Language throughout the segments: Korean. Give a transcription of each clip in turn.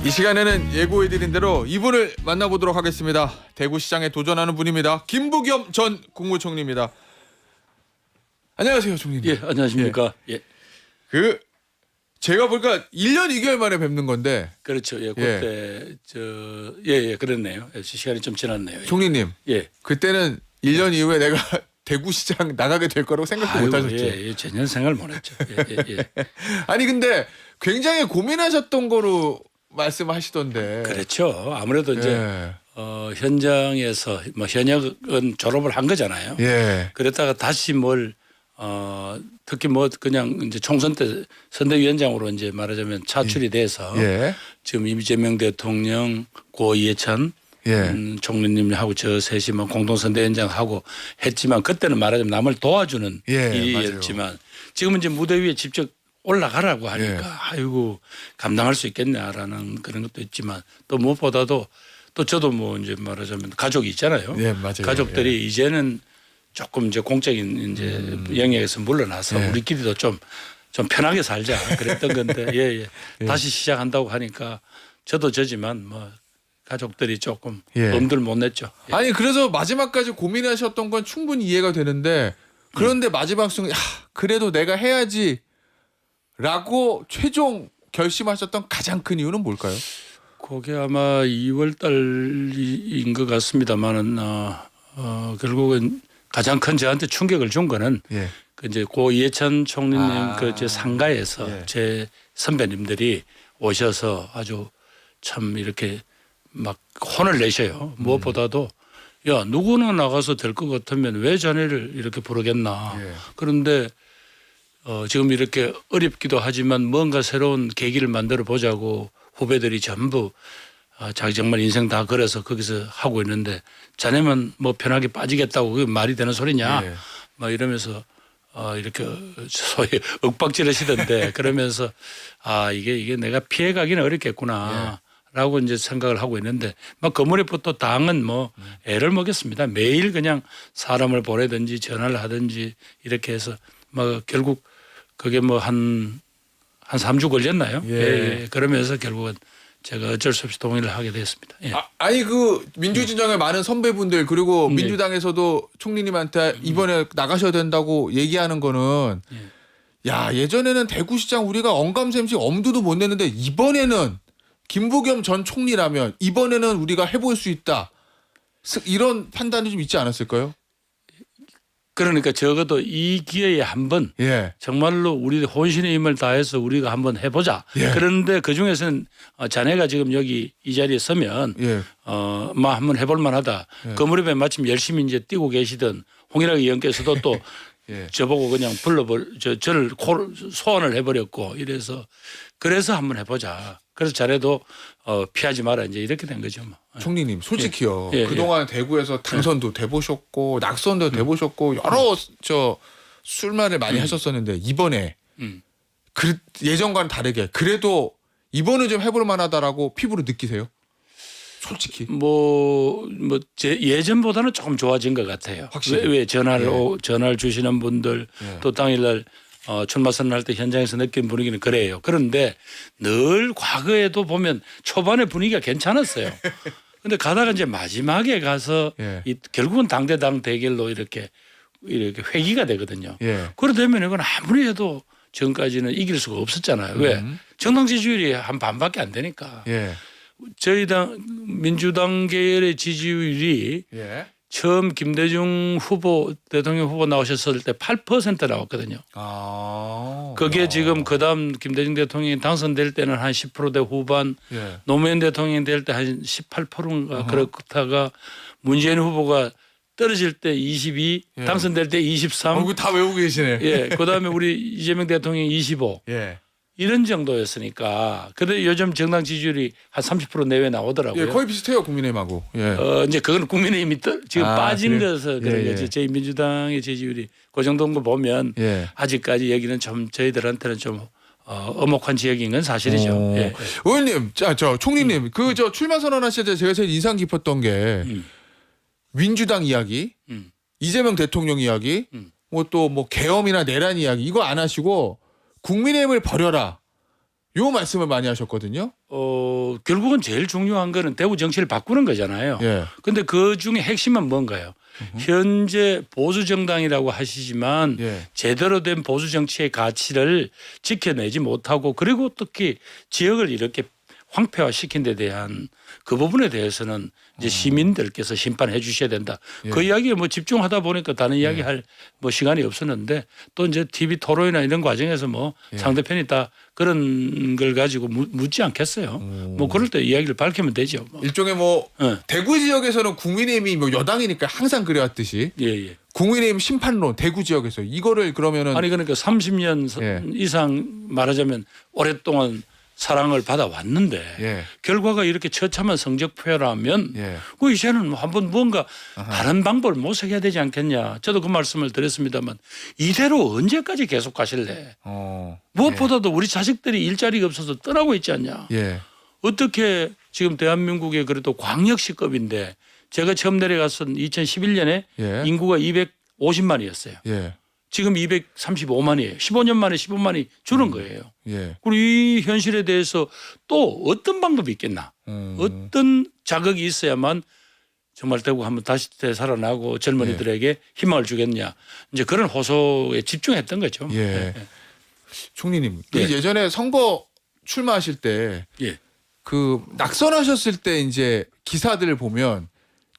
이 시간에는 예고해드린 대로 이분을 만나보도록 하겠습니다. 대구시장에 도전하는 분입니다. 김부겸 전 국무총리입니다. 안녕하세요, 총리님. 예, 안녕하십니까. 예. 제가 보니까 1년 2개월 만에 뵙는 건데. 그렇죠. 예, 그때 그랬네요. 예, 시간이 좀 지났네요. 예. 총리님. 예. 그때는 1년 이후에 내가 대구시장 나가게 될 거라고 생각도 못 하셨죠. 예, 전혀 생각을 못 했죠. 예. 아니 근데 굉장히 고민하셨던 거로 말씀하시던데. 그렇죠. 아무래도 이제 예. 현장에서 뭐 현역은 졸업을 한 거잖아요. 예. 그랬다가 다시 특히 뭐 그냥 이제 총선 때 선대위원장으로 이제 말하자면 차출이 돼서 예. 지금 이재명 대통령, 고 이해찬 예. 총리님하고 저 셋이 뭐 공동선대위원장하고 했지만 그때는 말하자면 남을 도와주는 예, 일이었지만 지금은 이제 무대 위에 직접 올라가라고 하니까 아이고 감당할 수 있겠냐라는 그런 것도 있지만 또 무엇보다도 또 저도 뭐 이제 말하자면 가족이 있잖아요. 예, 맞아요. 가족들이 이제는 조금 이제 공적인 이제 영역에서 물러나서 우리끼리도 좀 편하게 살자 그랬던 건데 다시 시작한다고 하니까 저도 저지만 뭐 가족들이 조금 엄두를 못 냈죠. 아니 그래서 마지막까지 고민하셨던 건 충분히 이해가 되는데 그런데 마지막 순간 그래도 내가 해야지 라고 최종 결심하셨던 가장 큰 이유는 뭘까요? 그게 아마 2월 달인 것 같습니다만은 결국은 가장 큰 저한테 충격을 준 거는 그 이제 고 이해찬 총리님 그 제 상가에서 제 선배님들이 오셔서 아주 참 이렇게 막 혼을 내셔요. 무엇보다도 야 누구나 나가서 될 것 같으면 왜 자네를 이렇게 부르겠나. 그런데 지금 이렇게 어렵기도 하지만 뭔가 새로운 계기를 만들어 보자고 후배들이 전부 자기 정말 인생 다 걸어서 거기서 하고 있는데 자네만 뭐 편하게 빠지겠다고 그게 말이 되는 소리냐. 막 이러면서 이렇게 소위 윽박질 하시던데 그러면서 이게 내가 피해가기는 어렵겠구나. 라고 이제 생각을 하고 있는데 막 건물에부터 당은 뭐 애를 먹였습니다. 매일 그냥 사람을 보내든지 전화를 하든지 이렇게 해서 막 결국 그게 뭐 한 3주 걸렸나요? 그러면서 결국은 제가 어쩔 수 없이 동의를 하게 됐습니다. 아니 그 민주진영의 많은 선배분들 그리고 민주당에서도 총리님한테 이번에 나가셔야 된다고 얘기하는 거는 야 예전에는 대구시장 우리가 언감생심 엄두도 못 냈는데 이번에는 김부겸 전 총리라면 이번에는 우리가 해볼 수 있다. 이런 판단이 좀 있지 않았을까요? 그러니까 적어도 이 기회에 한번 정말로 우리 혼신의 힘을 다해서 우리가 한번 해보자. 그런데 그중에서는 자네가 지금 여기 이 자리에 서면 한번 해볼 만하다. 그 무렵에 마침 열심히 이제 뛰고 계시던 홍일학 의원께서도 또 저보고 그냥 저를 소환을 해버렸고 그래서 한번 해보자. 그래서 자네도 피하지 마라 이제 이렇게 된 거죠. 뭐. 총리님 솔직히요. 그동안 대구에서 당선도 돼보셨고 낙선도 돼보셨고 여러 술말을 많이 하셨었는데 이번에 예전과는 다르게 그래도 이번은 좀 해볼 만하다라고 피부로 느끼세요? 솔직히. 예전보다는 조금 좋아진 것 같아요. 확실히. 왜 전화를 주시는 분들 또 당일날 출마 선언할 때 현장에서 느낀 분위기는 그래요. 그런데 늘 과거에도 보면 초반에 분위기가 괜찮았어요. 근데 가다가 이제 마지막에 가서 결국은 당대당 대결로 이렇게 회기가 되거든요. 그러다면 이건 아무리 해도 지금까지는 이길 수가 없었잖아요. 왜? 정당 지지율이 한 반밖에 안 되니까. 저희 당 민주당 계열의 지지율이 처음 김대중 대통령 후보 나오셨을 때 8% 나왔거든요. 그게 지금 그다음 김대중 대통령이 당선될 때는 한 10%대 후반, 노무현 대통령이 될 때 한 18%인가 그렇다가 문재인 후보가 떨어질 때 22, 당선될 때 23. 이거 다 외우고 계시네. 그다음에 우리 이재명 대통령이 25. 이런 정도였으니까. 근데 요즘 정당 지지율이 한 30% 내외 나오더라고요. 거의 비슷해요 국민의힘하고. 이제 그건 국민의힘이 지금 빠진 거서 그런 거지. 저희 민주당의 지지율이 그 정도인 거 보면 아직까지 여기는 좀 저희들한테는 좀 엄혹한 지역인 건 사실이죠. 의원님, 총리님, 출마 선언하실 때 제가 제일 인상 깊었던 게 민주당 이야기, 이재명 대통령 이야기, 뭐 계엄이나 내란 이야기 이거 안 하시고. 국민의힘을 버려라. 요 말씀을 많이 하셨거든요. 결국은 제일 중요한 거는 대구 정치를 바꾸는 거잖아요. 예. 근데 그 중에 핵심은 뭔가요? 현재 보수 정당이라고 하시지만 예. 제대로 된 보수 정치의 가치를 지켜내지 못하고 그리고 특히 지역을 이렇게 황폐화시킨 데 대한 그 부분에 대해서는 이제 시민들께서 심판해 주셔야 된다. 예. 그 이야기에 뭐 집중하다 보니까 다른 이야기 할 뭐 시간이 없었는데 또 이제 TV 토론이나 이런 과정에서 뭐 예. 상대편이 다 그런 걸 가지고 묻지 않겠어요. 뭐 그럴 때 이야기를 밝히면 되죠. 뭐. 일종의 뭐 예. 대구 지역에서는 국민의힘이 뭐 여당이니까 항상 그래왔듯이 예, 예. 국민의힘 심판론 대구 지역에서 이거를 그러면은 아니 그러니까 30년 예. 이상 말하자면 오랫동안 사랑을 받아왔는데 예. 결과가 이렇게 처참한 성적표라면 예. 그 이제는 한번 뭔가 다른 방법을 모색해야 되지 않겠냐. 저도 그 말씀을 드렸습니다만 이대로 언제까지 계속 가실래. 무엇보다도 우리 자식들이 일자리가 없어서 떠나고 있지 않냐. 예. 어떻게 지금 대한민국의 그래도 광역시급인데 제가 처음 내려갔던 2011년에 예. 인구가 250만이었어요. 예. 지금 235만이에요. 15년 만에 15만이 줄은 거예요. 예. 그리고 이 현실에 대해서 또 어떤 방법이 있겠나. 어떤 자극이 있어야만 정말 대구 한번 다시 되살아나고 젊은이들에게 희망을 주겠냐. 이제 그런 호소에 집중했던 거죠. 예. 총리님 예. 예전에 선거 출마하실 때 예. 그 낙선하셨을 때 이제 기사들을 보면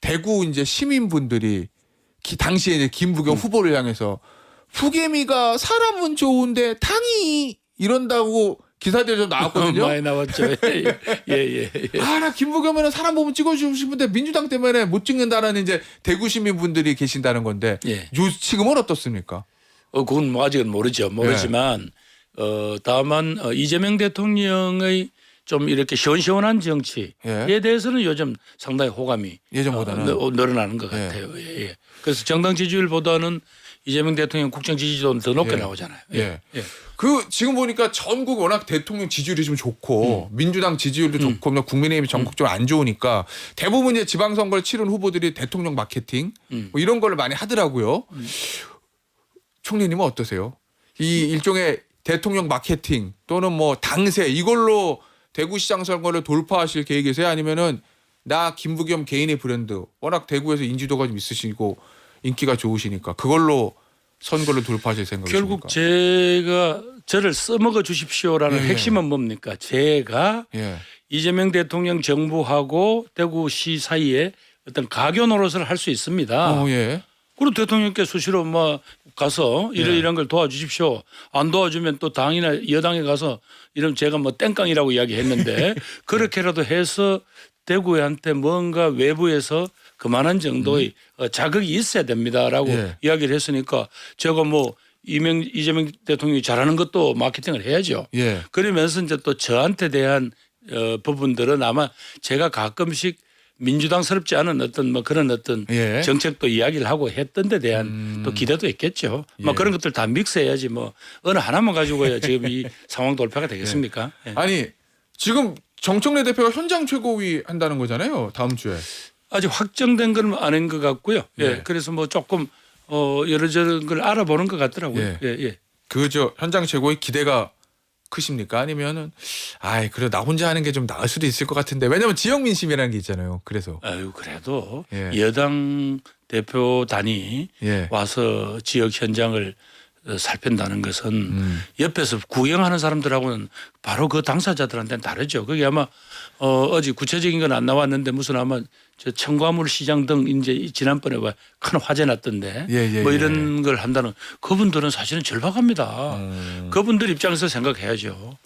대구 이제 시민분들이 당시에 이제 김부겸 후보를 향해서 후계미가 사람은 좋은데 당이 이런다고 기사들이 좀 나왔거든요. 많이 나왔죠. 예, 예. 아, 나 김부겸은 사람 보면 찍어주고 싶은데 민주당 때문에 못 찍는다라는 이제 대구 시민분들이 계신다는 건데 예. 지금은 어떻습니까? 그건 뭐 아직은 모르지만 다만 이재명 대통령의 좀 이렇게 시원시원한 정치에 예. 대해서는 요즘 상당히 호감이 예전보다는 늘어나는 것 같아요. 예. 그래서 정당 지지율보다는 이재명 대통령 국정 지지도는 더 높게 예. 나오잖아요. 예. 그 지금 보니까 전국 워낙 대통령 지지율이 좀 좋고 민주당 지지율도 좋고 뭐 국민의힘이 전국적으로 안 좋으니까 대부분 이제 지방선거를 치른 후보들이 대통령 마케팅 뭐 이런 걸 많이 하더라고요. 총리님은 어떠세요? 이 일종의 대통령 마케팅 또는 뭐 당세 이걸로 대구시장 선거를 돌파하실 계획이세요? 아니면은 나 김부겸 개인의 브랜드 워낙 대구에서 인지도가 좀 있으시고 인기가 좋으시니까 그걸로 선거를 돌파하실 생각이십니까? 결국 제가 저를 써먹어 주십시오라는 예. 핵심은 뭡니까? 제가 예. 이재명 대통령 정부하고 대구시 사이에 어떤 가교 노릇을 할 수 있습니다. 예. 그리고 대통령께 수시로 뭐 가서 이런 걸 도와주십시오. 안 도와주면 또 당이나 여당에 가서 이런 제가 뭐 땡깡이라고 이야기했는데 그렇게라도 해서 대구한테 뭔가 외부에서 그만한 정도의 자극이 있어야 됩니다라고 예. 이야기를 했으니까 제가 뭐 이재명 대통령이 잘하는 것도 마케팅을 해야죠. 예. 그러면서 이제 또 저한테 대한 부분들은 아마 제가 가끔씩 민주당스럽지 않은 어떤 뭐 그런 어떤 예. 정책도 이야기를 하고 했던 데 대한 또 기대도 있겠죠. 뭐 예. 그런 것들 다 믹스해야지 뭐 어느 하나만 가지고야 지금 이 상황 돌파가 되겠습니까? 예. 아니 지금 정청래 대표가 현장 최고위 한다는 거잖아요. 다음 주에. 아직 확정된 건 아닌 것 같고요. 예. 예. 그래서 뭐 조금 여러저런 걸 알아보는 것 같더라고요. 예. 그 현장 최고위 기대가 크십니까? 아니면은 그래 나 혼자 하는 게 좀 나을 수도 있을 것 같은데 왜냐면 지역 민심이라는 게 있잖아요. 그래서 아유 그래도 예. 여당 대표단이 예. 와서 지역 현장을 살핀다는 것은 옆에서 구경하는 사람들하고는 바로 그 당사자들한테는 다르죠. 그게 아마 어제 구체적인 건 안 나왔는데 무슨 아마 저 청과물 시장 등 이제 지난번에 큰 화제 났던데 예. 뭐 이런 걸 한다는 그분들은 사실은 절박합니다. 그분들 입장에서 생각해야죠.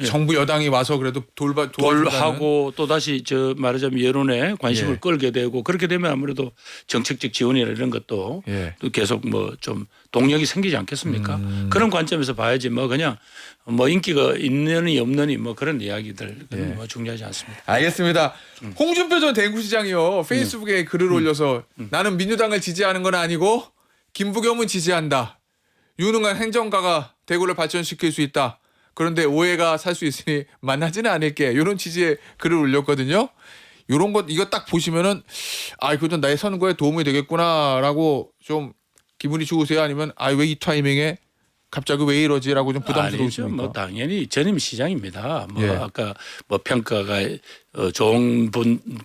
정부 여당이 와서 그래도 도와준다는 하고 또 다시 저 말하자면 여론에 관심을 예. 끌게 되고 그렇게 되면 아무래도 정책적 지원이나 이런 것도 예. 또 계속 뭐 좀 동력이 생기지 않겠습니까? 그런 관점에서 봐야지 뭐 그냥 뭐 인기가 있느니 없느니 뭐 그런 이야기들 예. 뭐 중요하지 않습니다. 알겠습니다. 홍준표 전 대구시장이요. 페이스북에 글을 올려서 나는 민주당을 지지하는 건 아니고 김부겸은 지지한다. 유능한 행정가가 대구를 발전시킬 수 있다. 그런데 오해가 살 수 있으니 만나지는 않을게. 이런 취지의 글을 올렸거든요. 이런 것 이거 딱 보시면은 그건 나의 선거에 도움이 되겠구나라고 좀 기분이 좋으세요? 아니면 왜 이 타이밍에 갑자기 왜 이러지라고 좀 부담스러우십니까? 뭐 당연히 전임 시장입니다. 뭐 예. 아까 뭐 평가가 좋은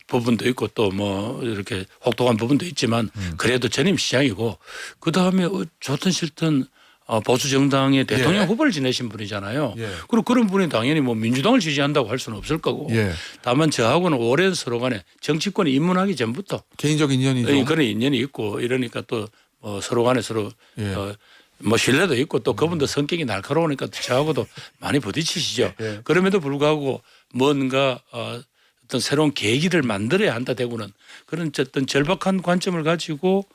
부분도 있고 또 뭐 이렇게 혹독한 부분도 있지만 그래도 전임 시장이고 그 다음에 좋든 싫든 보수 정당의 대통령 예. 후보를 지내신 분이잖아요. 예. 그리고 그런 분이 당연히 뭐 민주당을 지지한다고 할 수는 없을 거고. 예. 다만 저하고는 오랜 서로 간에 정치권에 입문하기 전부터 개인적인 인연이죠. 그런 인연이 있고 이러니까 또 서로 간에 서로 예. 뭐 신뢰도 있고 또 그분도 성격이 날카로우니까 또 저하고도 많이 부딪히시죠. 예. 그럼에도 불구하고 뭔가 어떤 새로운 계기를 만들어야 한다 대구는 그런 어떤 절박한 관점을 가지고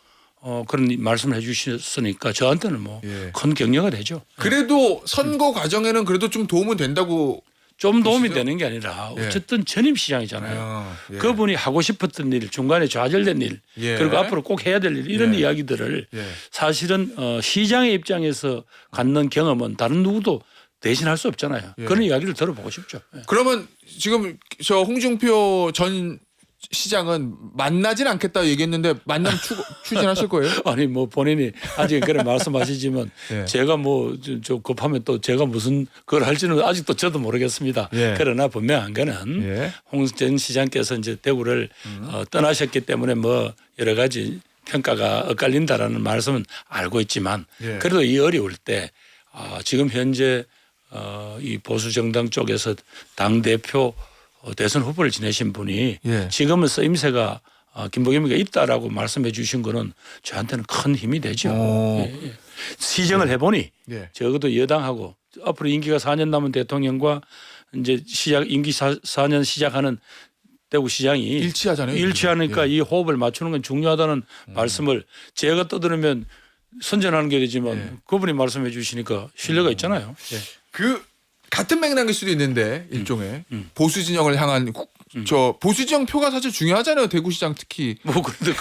그런 말씀을 해 주셨으니까 저한테는 뭐 큰 예. 격려가 되죠. 그래도 선거 과정에는 그래도 좀 도움은 된다고. 좀 도움이 보시죠? 되는 게 아니라 예. 어쨌든 전임 시장이잖아요. 예. 그분이 하고 싶었던 일, 중간에 좌절된 일, 예. 그리고 앞으로 꼭 해야 될 일 이런 예. 이야기들을 예. 사실은 시장의 입장에서 갖는 경험은 다른 누구도 대신할 수 없잖아요. 예. 그런 이야기를 들어보고 싶죠. 예. 그러면 지금 저 홍준표 전 시장은 만나진 않겠다 얘기했는데 만남 추진하실 거예요? 아니 뭐 본인이 아직 그런 말씀하시지만 예. 제가 뭐 좀 급하면 또 제가 무슨 그걸 할지는 아직도 저도 모르겠습니다. 예. 그러나 분명한 거는 예. 홍 전 시장께서 이제 대구를 떠나셨기 때문에 뭐 여러 가지 평가가 엇갈린다라는 말씀은 알고 있지만 예. 그래도 이 어려울 때 지금 현재 이 보수 정당 쪽에서 당 대표 대선 후보를 지내신 분이 예. 지금은 쓰임새가 김부겸이가 있다라고 말씀해 주신 거는 저한테는 큰 힘이 되죠. 오. 예, 예. 시정을 해보니 예. 적어도 여당하고 앞으로 임기가 4년 남은 대통령과 이제 임기 4년 시작하는 대구 시장이 일치하잖아요. 일치하니까 예. 이 호흡을 맞추는 건 중요하다는 말씀을 제가 떠들으면 선전하는 게 되지만 예. 그분이 말씀해 주시니까 신뢰가 있잖아요. 예. 그 같은 맥락일 수도 있는데 일종의 보수 진영을 향한 저 보수 진영 표가 사실 중요하잖아요. 대구시장 특히 뭐 그런데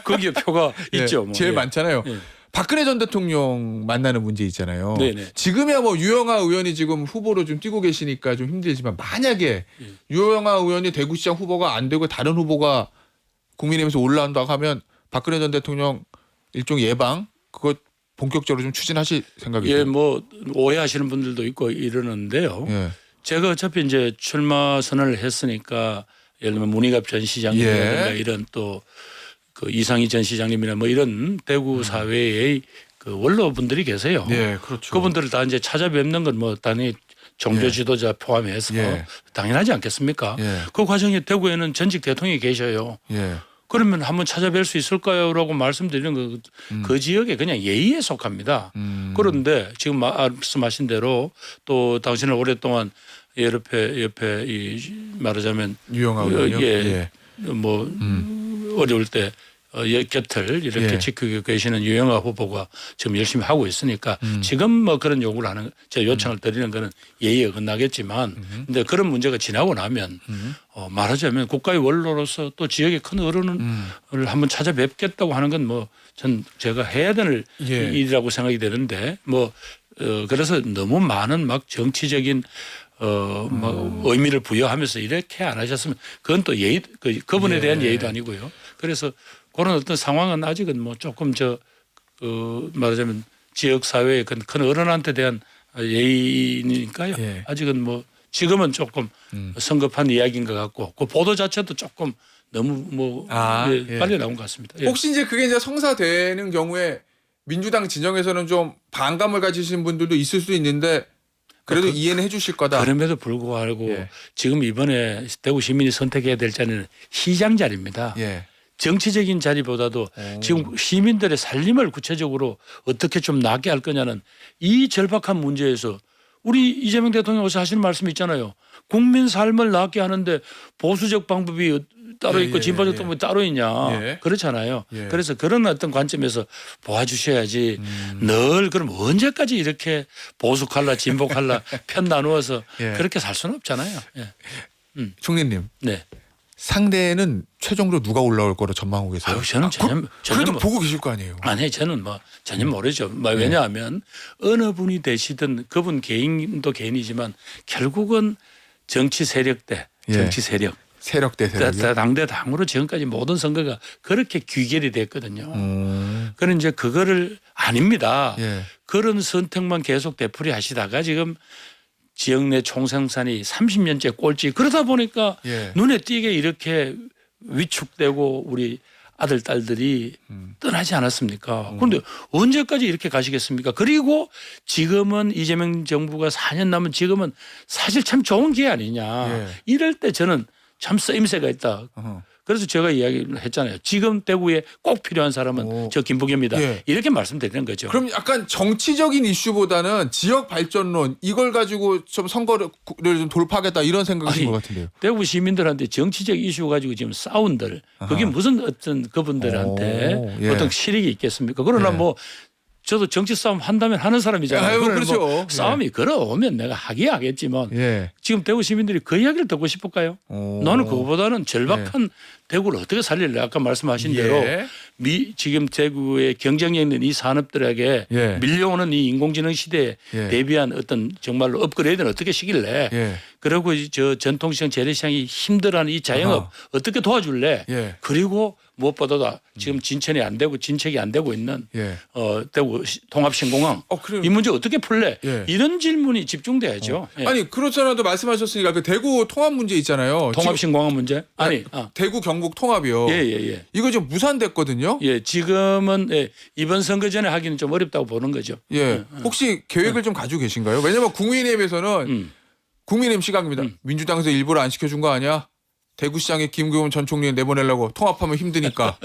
거기에 표가 예, 있죠. 뭐. 제일 예. 많잖아요. 예. 박근혜 전 대통령 만나는 문제 있잖아요. 네네. 지금이야 뭐 유영아 의원이 지금 후보로 좀 뛰고 계시니까 좀 힘들지만 만약에 예. 유영아 의원이 대구시장 후보가 안 되고 다른 후보가 국민의힘에서 올라온다고 하면 박근혜 전 대통령 일종 예방 그거 본격적으로 좀 추진하실 생각이에요. 예, 뭐 오해하시는 분들도 있고 이러는데요. 예. 제가 어차피 이제 출마 선언을 했으니까 예를 들면 문희갑 전 시장님이라든가 예. 이런 또 그 이상희 전 시장님이나 뭐 이런 대구 사회의 그 원로분들이 계세요. 예, 그렇죠. 그분들을 다 이제 찾아뵙는 건 뭐 당연히 종교 예. 지도자 포함해서 예. 당연하지 않겠습니까? 예. 그 과정에 대구에는 전직 대통령이 계셔요. 예. 그러면 한번 찾아뵐 수 있을까요?라고 말씀드리는 거 그 지역에 그냥 예의에 속합니다. 그런데 지금 말씀하신 대로 또 당신은 오랫동안 옆에 이 말하자면 유영아 의원요. 예. 뭐 어려울 때 곁을 이렇게 예. 지키고 계시는 유영아 후보가 지금 열심히 하고 있으니까 지금 뭐 그런 요구를 하는 제 요청을 드리는 거는 예의에 어긋나겠지만 근데 그런 문제가 지나고 나면 말하자면 국가의 원로로서 또 지역의 큰 어른을 한번 찾아뵙겠다고 하는 건 뭐 전 제가 해야 될 예. 일이라고 생각이 되는데 뭐 그래서 너무 많은 막 정치적인 뭐 의미를 부여하면서 이렇게 안 하셨으면 그건 또 예의 그분에 대한 예. 예의도 아니고요. 그래서 그런 어떤 상황은 아직은 뭐 조금 말하자면 지역 사회의 큰 어른한테 대한 예의니까요. 예. 아직은 뭐 지금은 조금 성급한 이야기인 것 같고 그 보도 자체도 조금 너무 뭐 예. 빨리 나온 것 같습니다. 예. 혹시 이제 그게 이제 성사되는 경우에 민주당 진영에서는 좀 반감을 가지시는 분들도 있을 수도 있는데 그래도 이해는 해주실 거다. 그럼에도 불구하고 예. 지금 이번에 대구 시민이 선택해야 될 자리는 시장 자리입니다. 예. 정치적인 자리보다도 지금 시민들의 살림을 구체적으로 어떻게 좀 낫게 할 거냐는 이 절박한 문제에서 우리 이재명 대통령께서 하시는 말씀이 있잖아요. 국민 삶을 낫게 하는데 보수적 방법이 따로 있고 진보적 방법이 따로 있냐. 예. 그렇잖아요. 예. 그래서 그런 어떤 관점에서 보아주셔야지 늘 그럼 언제까지 이렇게 보수 칼라 진보 칼라 편 나누어서 예. 그렇게 살 수는 없잖아요. 예. 총리님 네. 상대는 최종적으로 누가 올라올 거로 전망하고 계세요? 아유, 저는 전혀 그래도 뭐- 보고 계실 거 아니에요. 아니 저는 뭐 전혀 모르죠. 뭐 왜냐하면 어느 분이 되시든 그분 개인도 개인이지만 결국은 정치 세력 대 예. 정치 세력 세력 대 세력이요? 당대 당으로 지금까지 모든 선거가 그렇게 귀결이 됐거든요. 그런 이제 그거를 아닙니다. 예. 그런 선택만 계속 되풀이 하시다가 지금 지역 내 총생산이 30년째 꼴찌 그러다 보니까 예. 눈에 띄게 이렇게 위축되고 우리 아들 딸들이 떠나지 않았습니까? 그런데 언제까지 이렇게 가시겠습니까? 그리고 지금은 이재명 정부가 4년 남은 지금은 사실 참 좋은 기회 아니냐. 예. 이럴 때 저는 참 쓰임새가 있다. 어허. 그래서 제가 이야기를 했잖아요. 지금 대구에 꼭 필요한 사람은 저 김부겸이다. 예. 이렇게 말씀드리는 거죠. 그럼 약간 정치적인 이슈보다는 지역 발전론 이걸 가지고 좀 선거를 좀 돌파하겠다 이런 생각이신 아니, 것 같은데요. 대구 시민들한테 정치적 이슈 가지고 지금 싸운들 그게 무슨 어떤 그분들한테 오, 예. 어떤 실익이 있겠습니까? 그러나 예. 뭐 저도 정치 싸움 한다면 하는 사람이잖아요. 아유, 그러나 그렇죠. 뭐 싸움이 걸어오면 내가 하긴 하겠지만 예. 지금 대구 시민들이 그 이야기를 듣고 싶을까요? 오. 나는 그거보다는 절박한 대구를 어떻게 살릴래? 아까 말씀하신 예. 대로 지금 대구의 경쟁력 있는 이 산업들에게 예. 밀려오는 이 인공지능 시대에 예. 대비한 어떤 정말로 업그레이드는 어떻게 시킬래? 예. 그리고 저 전통시장 재래시장이 힘들어하는 이 자영업 아하. 어떻게 도와줄래? 예. 그리고 무엇보다도 지금 진천이 안 되고 진척이 안 되고 있는 예. 대구 통합신공항 그래요. 이 문제 어떻게 풀래? 예. 이런 질문이 집중돼야죠. 예. 아니 그렇잖아도 말씀하셨으니까 그 대구 통합 문제 있잖아요. 통합신공항 문제? 아니, 대구 경북 통합이요. 예. 이거 지금 무산됐거든요. 예, 지금은 이번 선거 전에 하기는 좀 어렵다고 보는 거죠. 예. 혹시 계획을 좀 가지고 계신가요? 왜냐면 국민의힘에서는 국민의힘 시각입니다. 민주당에서 일부러 안 시켜준 거 아니야? 대구시장에 김부겸 전 총리 내보내려고 통합하면 힘드니까.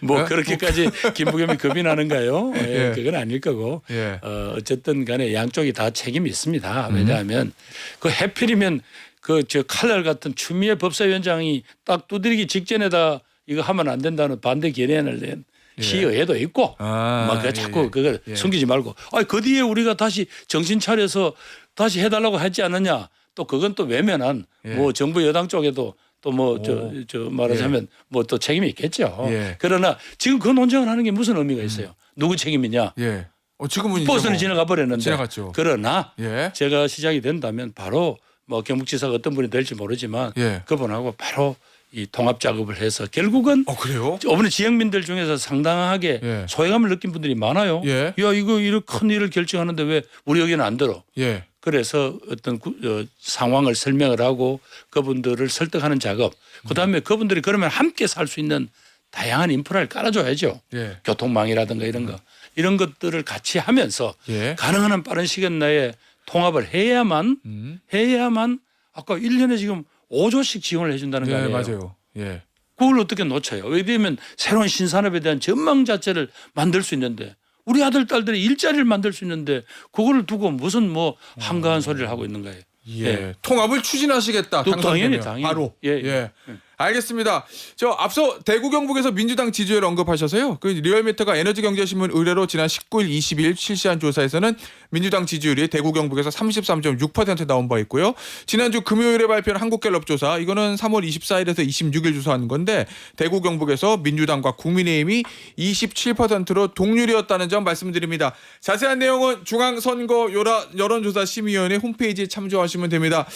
뭐 예? 그렇게까지 김부겸이 겁이 나는가요? 예, 예. 그건 아닐 거고. 예. 어쨌든 간에 양쪽이 다 책임이 있습니다. 왜냐하면 그 해필이면 그 저 칼날 같은 추미애 법사위원장이 딱 두드리기 직전에다 이거 하면 안 된다는 반대 결의안을 낸 시의회도 있고 막 그 자꾸 그걸 숨기지 말고 그 뒤에 우리가 다시 정신 차려서 다시 해달라고 하지 않느냐 또 그건 또 외면한 뭐 정부 여당 쪽에도 또 뭐 저 말하자면 뭐 또 책임이 있겠죠. 예. 그러나 지금 그 논쟁을 하는 게 무슨 의미가 있어요? 누구 책임이냐? 예. 지금은 버스는 이제 지나가 버렸는데. 지나갔죠. 그러나 예. 제가 시작이 된다면 바로 뭐 경북지사가 어떤 분이 될지 모르지만 예. 그분하고 바로 이 통합 작업을 해서 결국은 그래요? 이번에 지역민들 중에서 상당하게 예. 소외감을 느낀 분들이 많아요. 예. 야 이거 이렇게 큰 일을 결정하는데 왜 우리 여기는 안 들어? 예. 그래서 어떤 상황을 설명을 하고 그분들을 설득하는 작업. 그다음에 그분들이 그러면 함께 살 수 있는 다양한 인프라를 깔아줘야죠. 예. 교통망이라든가 이런 거. 이런 것들을 같이 하면서 예. 가능한 한 빠른 시간 내에 통합을 해야만 아까 1년에 지금 5조씩 지원을 해준다는 거 예, 아니에요. 맞아요. 예. 그걸 어떻게 놓쳐요? 왜냐하면 새로운 신산업에 대한 전망 자체를 만들 수 있는데 우리 아들 딸들이 일자리를 만들 수 있는데 그거를 두고 무슨 뭐 한가한 소리를 하고 있는 거예요. 예. 통합을 추진하시겠다. 또 당선되면. 당연히. 바로. 예. 알겠습니다. 저 앞서 대구 경북에서 민주당 지지율 언급하셔서요. 그 리얼미터가 에너지경제신문 의뢰로 지난 19일, 20일 실시한 조사에서는 민주당 지지율이 대구 경북에서 33.6% 나온 바 있고요. 지난주 금요일에 발표한 한국갤럽 조사 이거는 3월 24일에서 26일 조사한 건데 대구 경북에서 민주당과 국민의힘이 27%로 동률이었다는 점 말씀드립니다. 자세한 내용은 중앙선거 여론조사 심의위원회 홈페이지에 참조하시면 됩니다.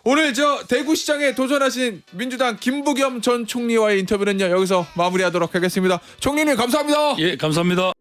오늘 저 대구시장에 도전하신 민주당 김부겸 전 총리와의 인터뷰는요 여기서 마무리하도록 하겠습니다. 총리님 감사합니다. 예, 감사합니다.